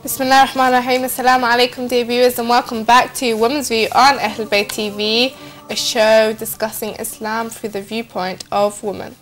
Bismillah ar-Rahman ar-Rahim. Assalamu alaikum dear viewers, and welcome back to Women's View on Ahlulbayt TV, a show discussing Islam through the viewpoint of women.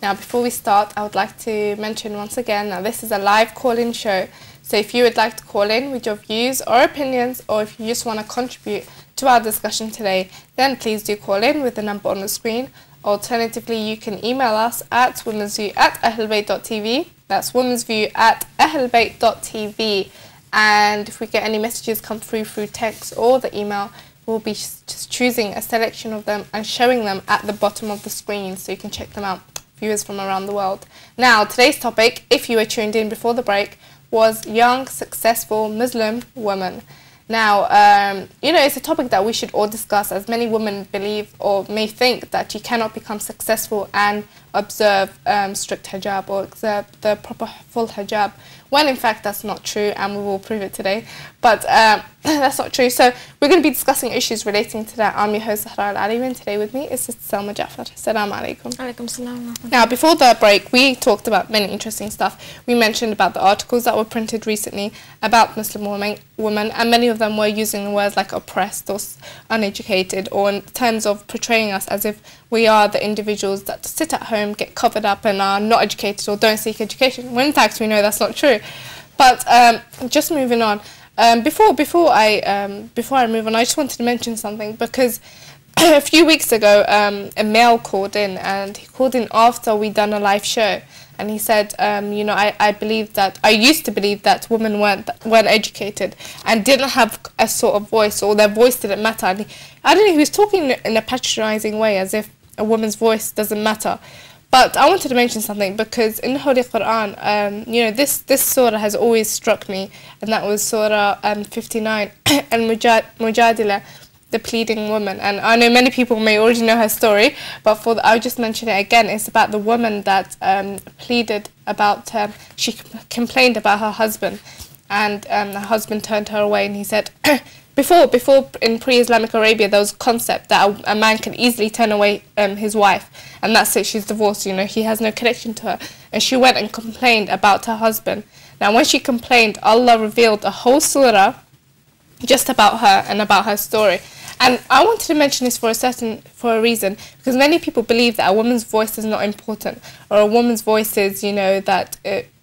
Now before we start, I would like to mention once again that this is a live call-in show. So if you would like to call in with your views or opinions, or if you just want to contribute to our discussion today, then please do call in with the number on the screen. Alternatively, you can email us at womensview@ahlulbayt.tv. That's womensview@ahlulbayt.tv. And if we get any messages come through text or the email, we'll be just choosing a selection of them and showing them at the bottom of the screen so you can check them out, viewers from around the world. Now, today's topic, if you were tuned in before the break, was young, successful Muslim women. Now, it's a topic that we should all discuss, as many women believe or may think that you cannot become successful and observe strict hijab or observe the proper full hijab, when in fact that's not true, and we will prove it today. But that's not true. So we're going to be discussing issues relating to that. I'm your host, Zahra Al-Alawi, and today with me is Sister Salma Jaffer. Assalamu alaikum. Alaikum salam. Now, before the break, we talked about many interesting stuff. We mentioned about the articles that were printed recently about Muslim women, and many of them were using words like oppressed or uneducated, or in terms of portraying us as if we are the individuals that sit at home, get covered up, and are not educated or don't seek education, when in fact we know that's not true. But just moving on, before I move on, I just wanted to mention something, because a few weeks ago a male called in, and he called in after we'd done a live show, and he said, I used to believe that women weren't educated and didn't have a sort of voice, or their voice didn't matter. And I don't know, he was talking in a patronizing way, as if a woman's voice doesn't matter. But I wanted to mention something, because in the Holy Quran, this surah has always struck me, and that was Surah 59, Al-Mujadila, the pleading woman. And I know many people may already know her story, but I'll just mention it again. It's about the woman that pleaded about, she complained about her husband, and her husband turned her away, and he said, Before in pre-Islamic Arabia, there was a concept that a man can easily turn away his wife, and that's it, she's divorced, he has no connection to her. And she went and complained about her husband. Now, when she complained, Allah revealed a whole surah just about her and about her story. And I wanted to mention this for a reason, because many people believe that a woman's voice is not important, or a woman's voice is, even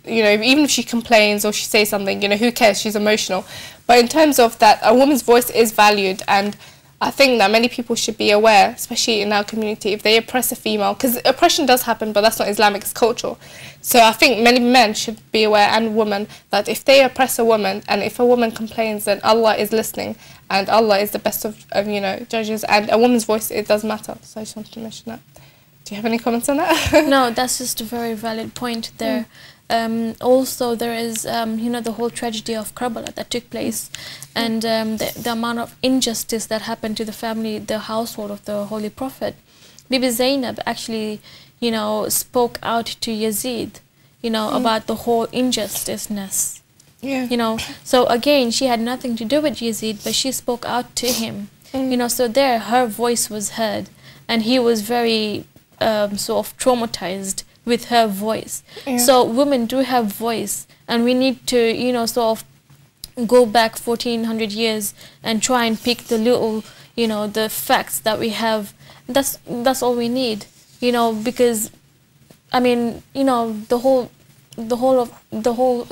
if she complains or she says something, who cares, she's emotional. But in terms of that, a woman's voice is valued, and I think that many people should be aware, especially in our community, if they oppress a female, because oppression does happen, but that's not Islamic, it's cultural. So I think many men should be aware, and women, that if they oppress a woman, and if a woman complains, then Allah is listening, and Allah is the best of judges, and a woman's voice, it does matter. So I just wanted to mention that. Do you have any comments on that? No, that's just a very valid point there. Also, there is, the whole tragedy of Karbala that took place, and the amount of injustice that happened to the family, the household of the Holy Prophet. Bibi Zainab actually, spoke out to Yazid, about the whole injusticeness. Yeah. So again, she had nothing to do with Yazid, but she spoke out to him. So there, her voice was heard, and he was very sort of traumatized with her voice. Yeah. So women do have voice, and we need to, sort of go back 1400 years and try and pick the little, the facts that we have. That's all we need, because, I mean, the whole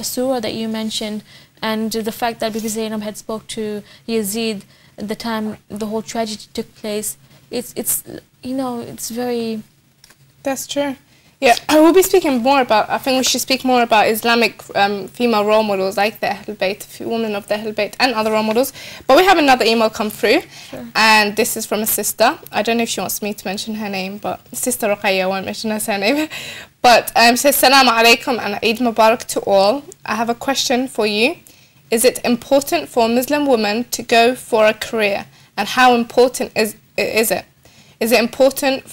surah that you mentioned, and the fact that Bibi Zainab had spoke to Yazid at the time the whole tragedy took place, it's very... That's true. Yeah, I will be speaking more about, I think we should speak more about Islamic female role models like the Ahlulbayt, women of the Ahlulbayt, and other role models. But we have another email come through, and this is from a sister. I don't know if she wants me to mention her name, but Sister Ruqayya won't mention her surname. But says, Assalamu alaikum and Eid Mubarak to all. I have a question for you. Is it important for a Muslim woman to go for a career, and how important is it? Is it important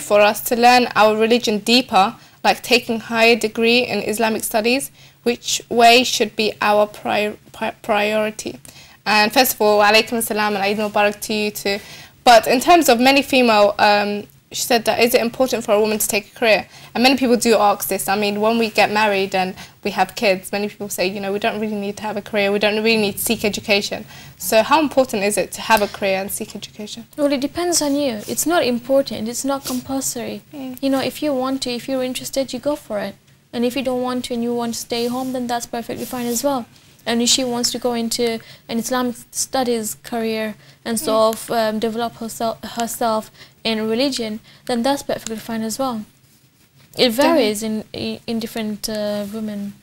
for us to learn our religion deeper, like taking higher degree in Islamic studies? Which way should be our priority? And first of all, alaikum salam and Eid Mubarak to you too. But in terms of many female she said that, is it important for a woman to take a career? And many people do ask this. I mean, when we get married and we have kids, many people say, you know, we don't really need to have a career, we don't really need to seek education. So how important is it to have a career and seek education? Well, it depends on you. It's not important, it's not compulsory. You know, if you want to, if you're interested, you go for it. And if you don't want to and you want to stay home, then that's perfectly fine as well. And if she wants to go into an Islamic studies career and sort of develop herself in religion, then that's perfectly fine as well. It varies in different women.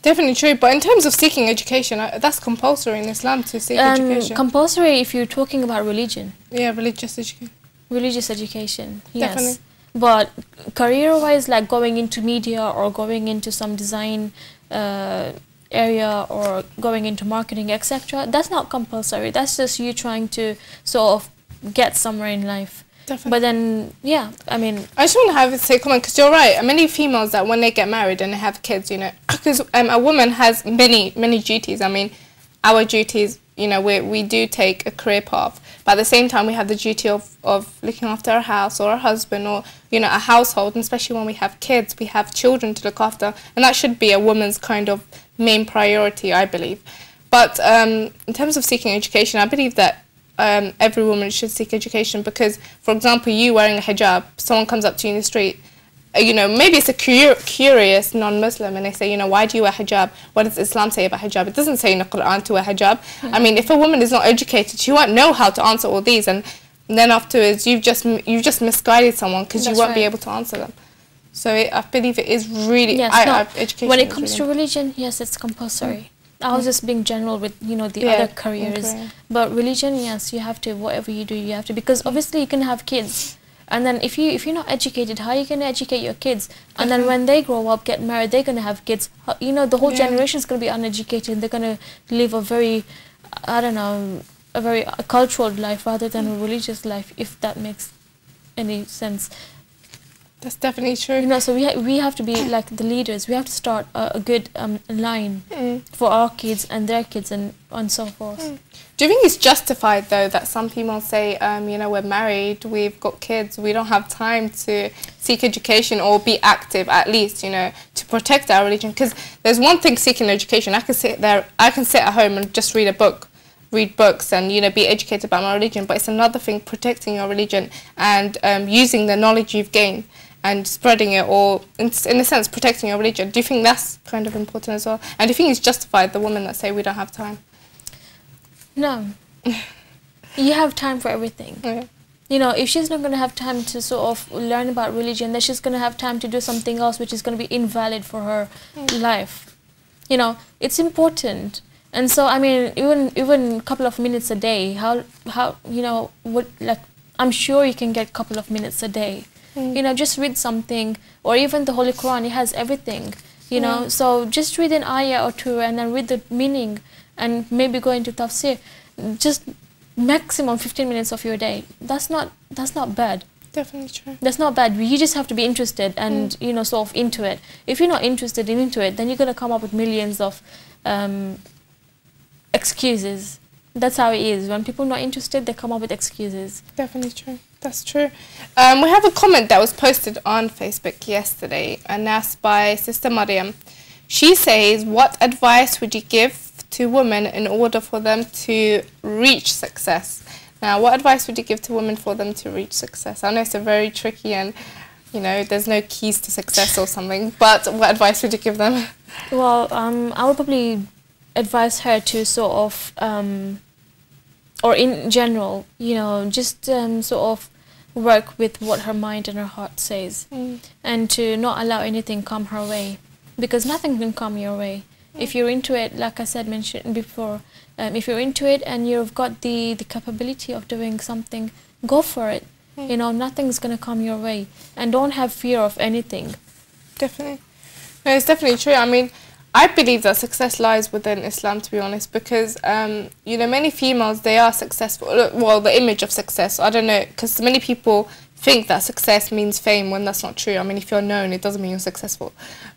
Definitely true, but in terms of seeking education, that's compulsory in Islam to seek education. Compulsory if you're talking about religion. Yeah, religious education. Religious education, Definitely. yes. But career-wise, like going into media or going into some design area or going into marketing, etc., that's not compulsory. That's just you trying to sort of get somewhere in life. Definitely. But then, yeah, I mean, I just want to say, come on, because you're right. Many females that when they get married and they have kids, you know, because a woman has many duties. I mean, our duties, you know, we do take a career path, but at the same time we have the duty of looking after our house or our husband or, you know, a household, and especially when we have kids, we have children to look after, and that should be a woman's kind of main priority, I believe. But in terms of seeking education, I believe that every woman should seek education because, for example, you wearing a hijab, someone comes up to you in the street, you know, maybe it's a curious non-Muslim and they say, you know, why do you wear hijab? What does Islam say about hijab? It doesn't say in the Quran to wear hijab. I mean, if a woman is not educated, she won't know how to answer all these, and then afterwards you've just misguided someone because you won't be able to answer them. So I believe it is really, education. When it comes to religion, yes, it's compulsory. I was just being general with, you know, the other careers. But religion, yes, you have to, whatever you do, you have to, because obviously you can have kids. And then if you're not educated, how are you going to educate your kids? And then when they grow up, get married, they're going to have kids. You know, the whole generation is going to be uneducated. They're going to live a very, I don't know, a very cultural life rather than a religious life, if that makes any sense. That's definitely true. You know, so we have to be like the leaders. We have to start a good line for our kids and their kids and so forth. Do you think it's justified, though, that some people say, you know, we're married, we've got kids, we don't have time to seek education or be active, at least, you know, to protect our religion? Because there's one thing seeking education. I can sit at home and just read books and, you know, be educated about my religion. But it's another thing protecting your religion and using the knowledge you've gained and spreading it, or in a sense protecting your religion. Do you think that's kind of important as well? And do you think it's justified, the women that say we don't have time? No. You have time for everything. You know, if she's not going to have time to sort of learn about religion, then she's going to have time to do something else which is going to be invalid for her life. You know, it's important. And so, I mean, even a couple of minutes a day, how you know, like, I'm sure you can get a couple of minutes a day. You know, just read something, or even the Holy Quran, it has everything, you know. So just read an ayah or two and then read the meaning and maybe go into tafsir. Just maximum 15 minutes of your day. That's not bad. Definitely true. That's not bad. You just have to be interested and, you know, sort of into it. If you're not interested in into it, then you're going to come up with millions of excuses. That's how it is. When people are not interested, they come up with excuses. Definitely true. That's true. We have a comment that was posted on Facebook yesterday, and that's by Sister Mariam. She says, what advice would you give to women in order for them to reach success? Now, what advice would you give to women for them to reach success? I know it's a very tricky and, you know, there's no keys to success or something, but what advice would you give them? Well, I would probably advise her to sort of, or in general, you know, just sort of work with what her mind and her heart says, and to not allow anything come her way, because nothing can come your way. If you're into it, like I said, mentioned before, if you're into it and you've got the capability of doing something, go for it. You know, nothing's going to come your way, and don't have fear of anything. Definitely. No, it's definitely true. I mean, I believe that success lies within Islam, to be honest, because, you know, many females, they are successful. Well, the image of success, I don't know, because many people think that success means fame when that's not true. I mean, if you're known, it doesn't mean you're successful.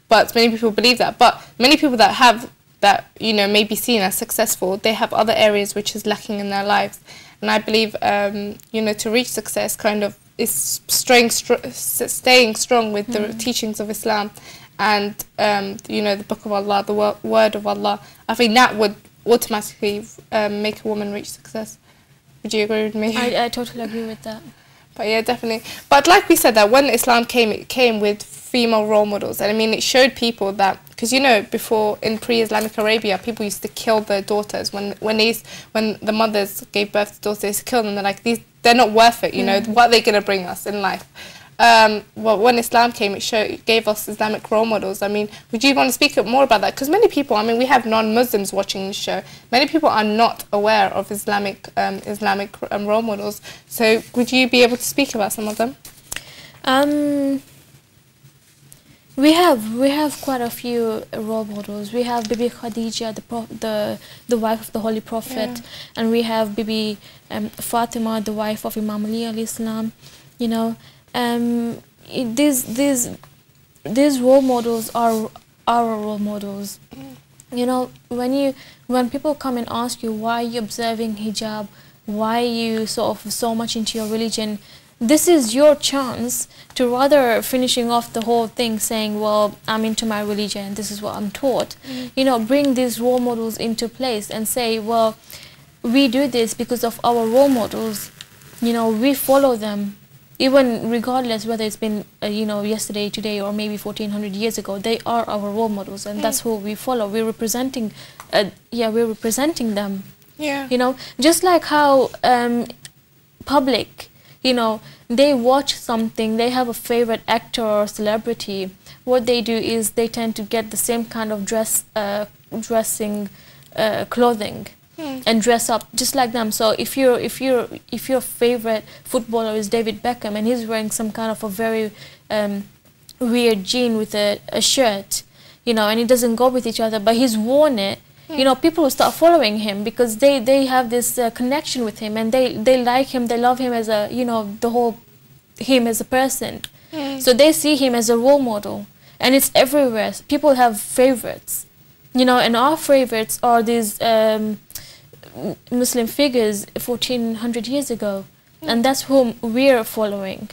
But many people believe that. But many people that have that, you know, may be seen as successful, they have other areas which is lacking in their lives. And I believe, you know, to reach success, kind of is staying strong with the teachings of Islam, and you know, the Book of Allah, the word of Allah, I think that would automatically make a woman reach success. Would you agree with me? I totally agree with that. But yeah, definitely. But like we said, that when Islam came, it came with female role models, and I mean, it showed people that, because you know, before in pre-Islamic Arabia, people used to kill their daughters when the mothers gave birth to daughters. They used to kill them. They're like, they're not worth it. You know, what are they gonna bring us in life? Well, when Islam came, it gave us Islamic role models. I mean, would you want to speak more about that? Because many people, I mean, we have non-Muslims watching this show. Many people are not aware of Islamic role models. So, would you be able to speak about some of them? We have quite a few role models. We have Bibi Khadija, the wife of the Holy Prophet, and we have Bibi Fatima, the wife of Imam Ali alayhi salam. You know, these role models are our role models. You know, when people come and ask you, why are you observing hijab, why are you so much into your religion, this is your chance to, rather finishing off the whole thing saying, well, I'm into my religion, this is what I'm taught, you know, bring these role models into place and say, well, we do this because of our role models, you know, we follow them, even regardless whether it's been you know, yesterday, today, or maybe 1400 years ago. They are our role models, and that's who we follow. We're representing we're representing them, you know, just like how public, you know, they watch something, they have a favorite actor or celebrity. What they do is they tend to get the same kind of clothing and dress up just like them. So if your favorite footballer is David Beckham and he's wearing some kind of a very weird jean with a shirt, you know, and it doesn't go with each other, but he's worn it, you know, people will start following him because they have this connection with him, and they like him, they love him as a, you know, him as a person. So they see him as a role model, and it's everywhere. People have favorites, you know, and our favorites are these Muslim figures 1400 years ago, and that's whom we're following,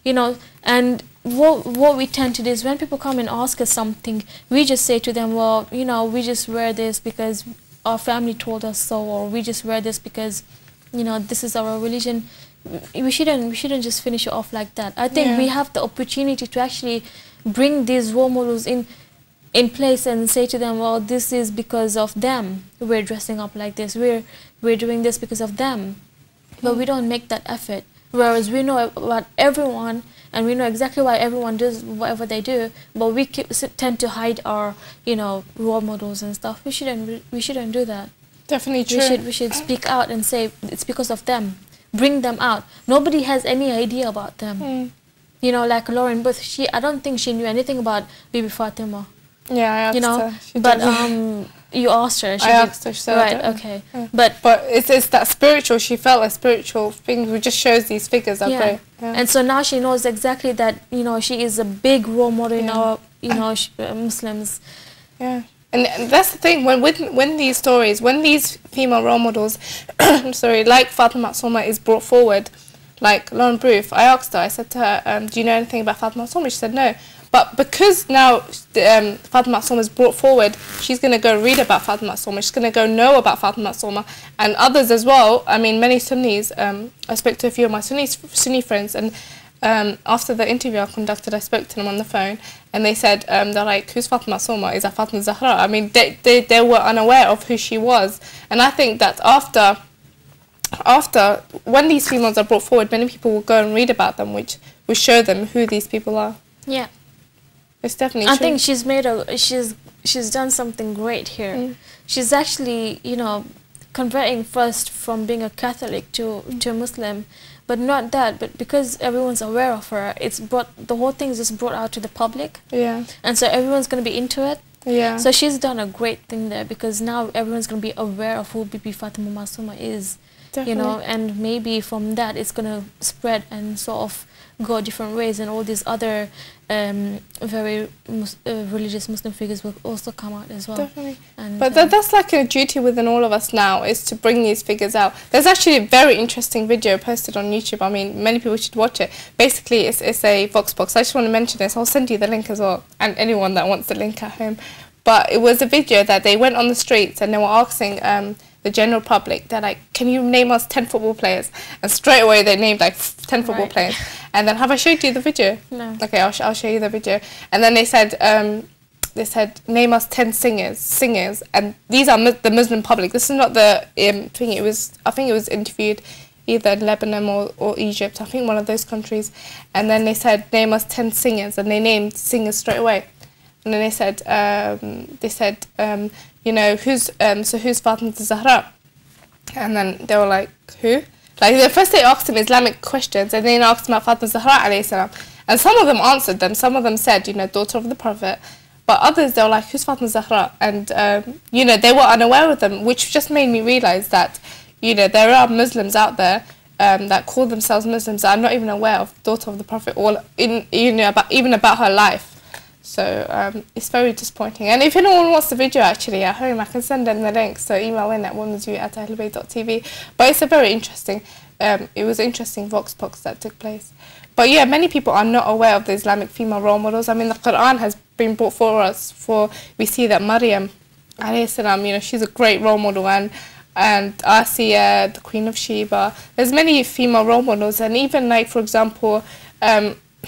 you know. And what we tend to do is, when people come and ask us something, we just say to them, well, you know, we just wear this because our family told us so, or we just wear this because, you know, this is our religion. We shouldn't just finish it off like that. I think we have the opportunity to actually bring these role models in place and say to them, well, this is because of them we're dressing up like this, we're doing this because of them. But we don't make that effort, whereas we know about everyone and we know exactly why everyone does whatever they do, but we tend to hide our, you know, role models and stuff. We shouldn't do that. Definitely true. We should speak out and say it's because of them. Bring them out. Nobody has any idea about them. You know, like Lauren Booth, I don't think she knew anything about Bibi Fatima. Yeah, I asked you know, her. But you asked her. I asked her. She said, right. Okay. But it's that spiritual. She felt a spiritual thing. It just shows these figures are great. And so now she knows exactly that, you know, she is a big role model in our, you know, Muslims. Yeah. And that's the thing, when these stories, when these female role models, sorry, like Fatima Soma is brought forward, like Lauren Booth, I asked her, I said to her, do you know anything about Fatima Soma? She said no. But because now Fatima Soma is brought forward, she's going to go read about Fatima Soma, she's going to go know about Fatima Soma, and others as well. I mean, many Sunnis, I spoke to a few of my Sunni friends, and after the interview I conducted, I spoke to them on the phone, and they said, they're like, who's Fatima Soma? Is that Fatima Zahra? I mean, they were unaware of who she was. And I think that after when these females are brought forward, many people will go and read about them, which will show them who these people are. Yeah. It's definitely true. I think she's done something great here. She's actually, you know, converting first from being a Catholic to a Muslim. But not that, but because everyone's aware of her, the whole thing is just brought out to the public. Yeah. And so everyone's going to be into it. Yeah. So she's done a great thing there, because now everyone's going to be aware of who Bibi Fatima Masuma is. you know, and maybe from that it's going to spread and sort of go different ways, and all these other very religious Muslim figures will also come out as well. Definitely. And, but that's like a duty within all of us now, is to bring these figures out. There's actually a very interesting video posted on YouTube. I mean, many people should watch it. Basically, it's a Vox Box. I just want to mention this. I'll send you the link as well, and anyone that wants the link at home. But it was a video that they went on the streets and they were asking the general public, they're like, can you name us 10 football players? And straight away they named like 10 football players. And then, have I showed you the video? No. Okay, I'll show you the video. And then they said, name us 10 singers. And these are the Muslim public. This is not the thing. It was, I think it was interviewed either in Lebanon or Egypt. I think one of those countries. And then they said, name us 10 singers. And they named singers straight away. And then they said, you know, who's Fatima Zahra? And then they were like, who? Like, the first they asked him Islamic questions, and then asked him about Fatima Zahra alayhi salam. And some of them answered them. Some of them said, you know, daughter of the Prophet. But others, they were like, who's Fatima Zahra? And, you know, they were unaware of them, which just made me realise that, you know, there are Muslims out there that call themselves Muslims that are not even aware of daughter of the Prophet, or even about her life. So it's very disappointing. And if anyone wants the video actually at home, I can send them the link. So email in at womensview@ahlulbayt.tv. But it's a very interesting, it was an interesting Vox Box that took place. But yeah, many people are not aware of the Islamic female role models. I mean, the Quran has been brought for us. We see that Maryam, alayhi salam, you know, she's a great role model, and Asiya, the Queen of Sheba. There's many female role models, and even like, for example,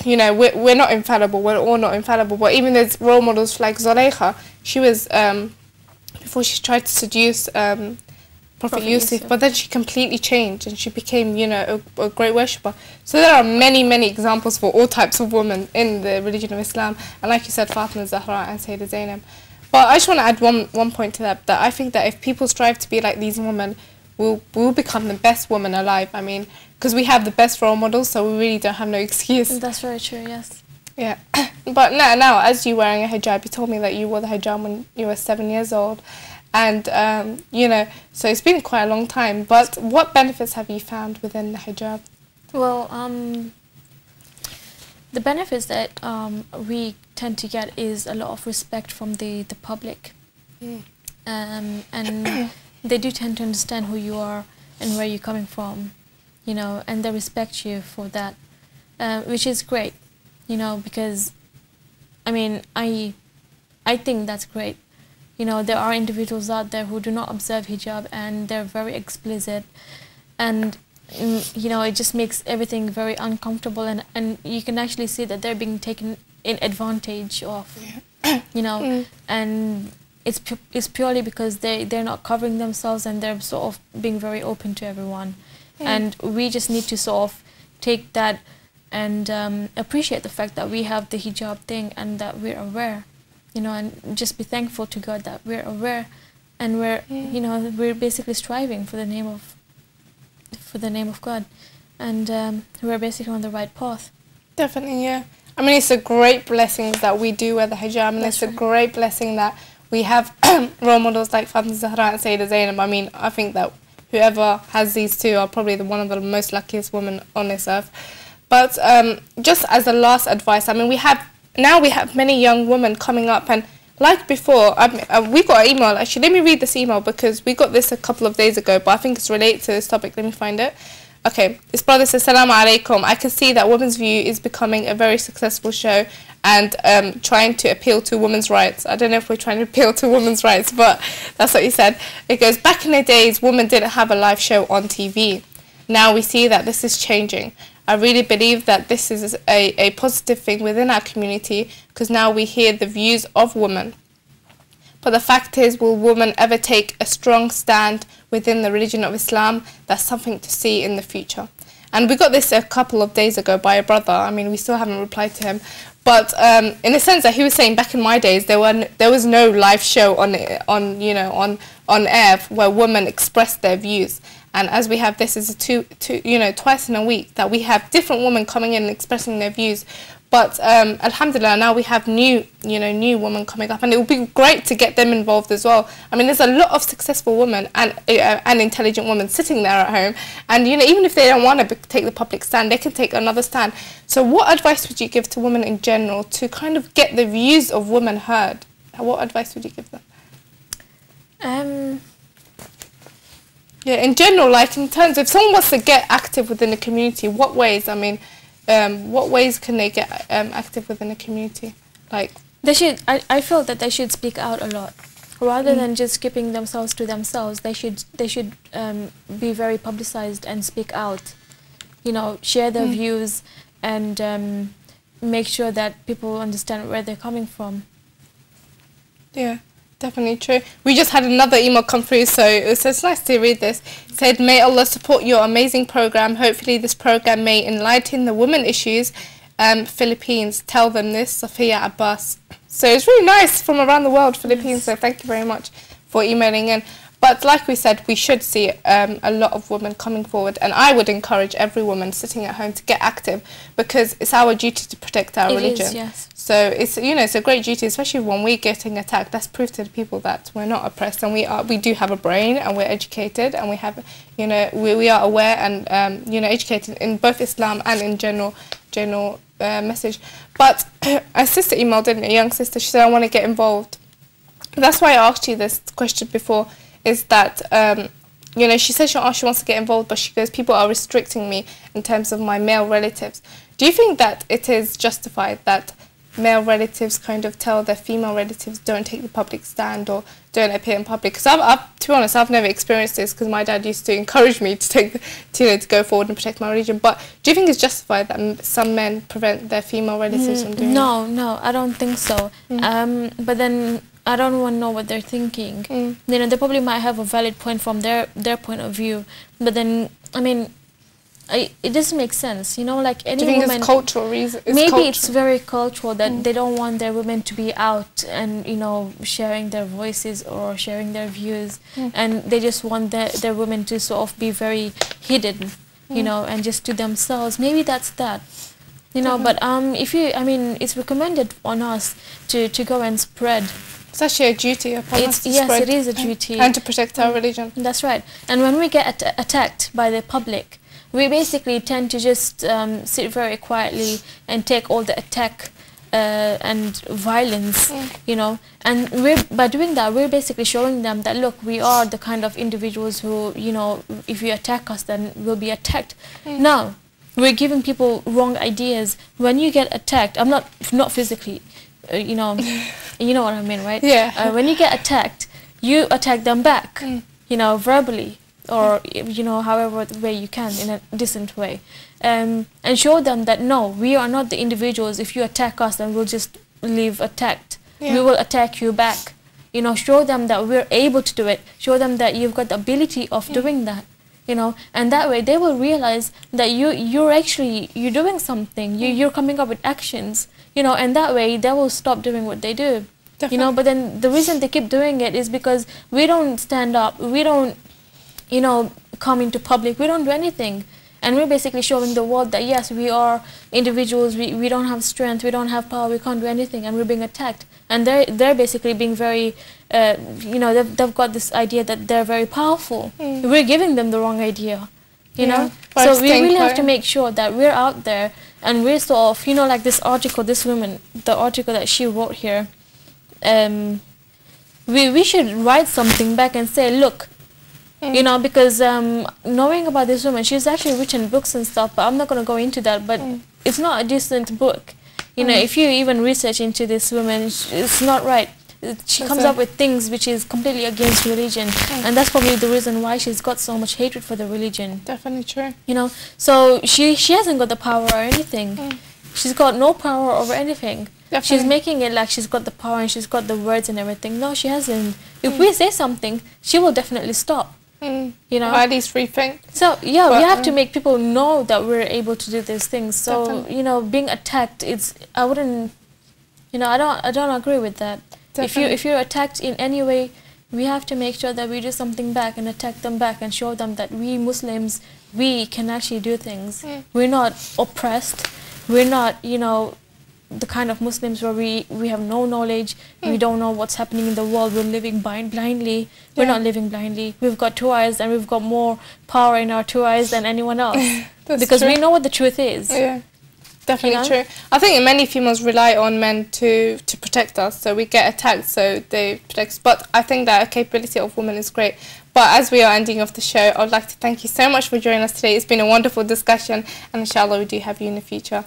you know, we're not infallible, we're all not infallible, but even there's role models like Zulaykha. She was, before she tried to seduce Prophet Yusuf, but then she completely changed and she became, you know, a great worshipper. So there are many, many examples for all types of women in the religion of Islam, and like you said, Fatima Zahra and Sayyidah Zainab. But I just want to add one point to that I think that if people strive to be like these women, we'll become the best woman alive. I mean, because we have the best role models, so we really don't have no excuse. That's very true, yes. Yeah. But now, as you wearing a hijab, you told me that you wore the hijab when you were 7 years old. And, you know, so it's been quite a long time. But what benefits have you found within the hijab? Well, the benefits that we tend to get is a lot of respect from the public. And they do tend to understand who you are and where you're coming from, you know, and they respect you for that, which is great, you know, because, I mean, I think that's great. You know, there are individuals out there who do not observe hijab and they're very explicit, and, you know, it just makes everything very uncomfortable, and you can actually see that they're being taken in advantage of, you know, and it's purely because they're not covering themselves and they're sort of being very open to everyone. And we just need to sort of take that and appreciate the fact that we have the hijab thing and that we're aware, you know, and just be thankful to God that we're aware, and we're, you know, we're basically striving for the name of God, and we're basically on the right path. Definitely, yeah. I mean, it's a great blessing that we do wear the hijab, and it's a great blessing that we have role models like Fatima Zahra and Sayyidah Zainab. I mean, I think that whoever has these two are probably one of the most luckiest women on this earth. But just as a last advice, I mean, we have many young women coming up, and like before, we got an email. Actually, let me read this email because we got this a couple of days ago, but I think it's related to this topic. Let me find it. Okay, this brother says, Assalamu alaikum. I can see that Women's View is becoming a very successful show and trying to appeal to women's rights. I don't know if we're trying to appeal to women's rights, but that's what he said. It goes, back in the days, women didn't have a live show on TV. Now we see that this is changing. I really believe that this is a positive thing within our community, because now we hear the views of women. But the fact is, will women ever take a strong stand within the religion of Islam? That's something to see in the future. And we got this a couple of days ago by a brother. I mean, we still haven't replied to him. But in the sense that he was saying, back in my days, there was no live show on air where women expressed their views. And as we have this is twice in a week that we have different women coming in and expressing their views. But alhamdulillah, now we have new women coming up, and it would be great to get them involved as well. I mean, there's a lot of successful women and intelligent women sitting there at home, and even if they don't want to take the public stand, they can take another stand. So what advice would you give to women in general to kind of get the views of women heard? What advice would you give them? Yeah, in general, like in terms of if someone wants to get active within the community, what ways? I mean, what ways can they get active within the community? Like they should. I feel that they should speak out a lot, rather than just keeping themselves to themselves. They should be very publicized and speak out. Share their views and make sure that people understand where they're coming from. Yeah. Definitely true. We just had another email come through, so it's nice to read this. It said, may Allah support your amazing program. Hopefully this program may enlighten the women issues. Philippines, tell them this, Sophia Abbas. So it's really nice from around the world, Philippines, so thank you very much for emailing in. But like we said, we should see a lot of women coming forward, and I would encourage every woman sitting at home to get active, because it's our duty to protect our religion. Is, yes. So it's it's a great duty, especially when we're getting attacked. That's proof to the people that we're not oppressed, and we do have a brain, and we're educated, and we have we are aware and educated in both Islam and in general message. But a sister emailed in, a young sister. She said, I want to get involved. That's why I asked you this question before. Is that she says she wants to get involved, but she goes, people are restricting me in terms of my male relatives. Do you think that it is justified that male relatives kind of tell their female relatives don't take the public stand or don't appear in public? Because to be honest, I've never experienced this, because my dad used to encourage me to take to go forward and protect my religion. But do you think it's justified that some men prevent their female relatives from doing it? No, I don't think so. But then I don't want to know what they're thinking. They probably might have a valid point from their point of view, but then I mean, it doesn't make sense. Like any woman. Do you think it's cultural reason? Maybe it's very cultural that they don't want their women to be out and sharing their voices or sharing their views, and they just want their women to sort of be very hidden, and just to themselves. Maybe that's that. But it's recommended on us to go and spread. It's actually a duty upon us to spread. Yes, it is a duty. And to protect our religion. That's right. And when we get attacked by the public, we basically tend to just sit very quietly and take all the attack and violence, And by doing that, we're basically showing them that, look, we are the kind of individuals who, if you attack us, then we'll be attacked. Now, we're giving people wrong ideas. When you get attacked, not physically, you know what I mean, right? Yeah. When you get attacked, you attack them back, verbally, or however way you can, in a decent way, and show them that no, we are not the individuals. If you attack us, then we'll just leave attacked. We will attack you back. Show them that we're able to do it. Show them that you've got the ability of doing that. And that way they will realize that you're doing something. You're coming up with actions. And that way they will stop doing what they do. Definitely. But then the reason they keep doing it is because we don't stand up, we don't, come into public, we don't do anything. And we're basically showing the world that yes, we are individuals, we don't have strength, we don't have power, we can't do anything, and we're being attacked. And they're basically being very, they've got this idea that they're very powerful. We're giving them the wrong idea, So we really have to make sure that we're out there and we're sort of, like this article, this woman, the article that she wrote here, we should write something back and say, look, because knowing about this woman, she's actually written books and stuff, but I'm not going to go into that, but it's not a decent book. If you even research into this woman, it's not right. She comes up with things which is completely against religion, and that's probably the reason why she's got so much hatred for the religion. Definitely true. So she hasn't got the power or anything. She's got no power over anything. Definitely. She's making it like she's got the power and she's got the words and everything. No, she hasn't. If we say something, she will definitely stop. Or at least rethink. So we have to make people know that we're able to do these things. So being attacked, I wouldn't, I don't agree with that. Definitely. If you're attacked in any way, we have to make sure that we do something back and attack them back and show them that we Muslims, we can actually do things. We're not oppressed. We're not the kind of Muslims where we have no knowledge, we don't know what's happening in the world, we're living blindly. We're not living blindly. We've got two eyes, and we've got more power in our two eyes than anyone else. Because we know what the truth is. Yeah, definitely true. I think many females rely on men to protect us, so we get attacked, so they protect us. But I think that a capability of women is great. But as we are ending off the show, I would like to thank you so much for joining us today. It's been a wonderful discussion, and inshallah we do have you in the future.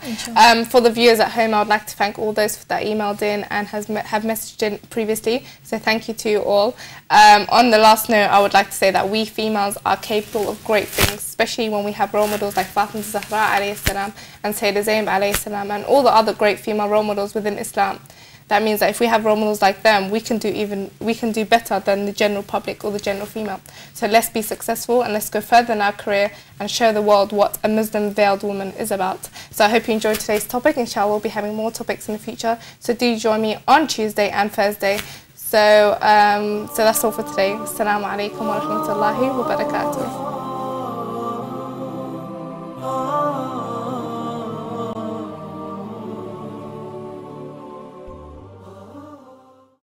For the viewers at home, I would like to thank all those that emailed in and have messaged in previously, so thank you to you all. On the last note, I would like to say that we females are capable of great things, especially when we have role models like Fatima Zahra alayhi salam and Sayyidah Zainab alayhi salam and all the other great female role models within Islam. That means that if we have role models like them, we can do better than the general public or the general female. So let's be successful, and let's go further in our career and show the world what a Muslim veiled woman is about. So I hope you enjoyed today's topic. Inshallah, we'll be having more topics in the future. So do join me on Tuesday and Thursday. So that's all for today. Assalamu alaikum wa rahmatullahi wa barakatuh.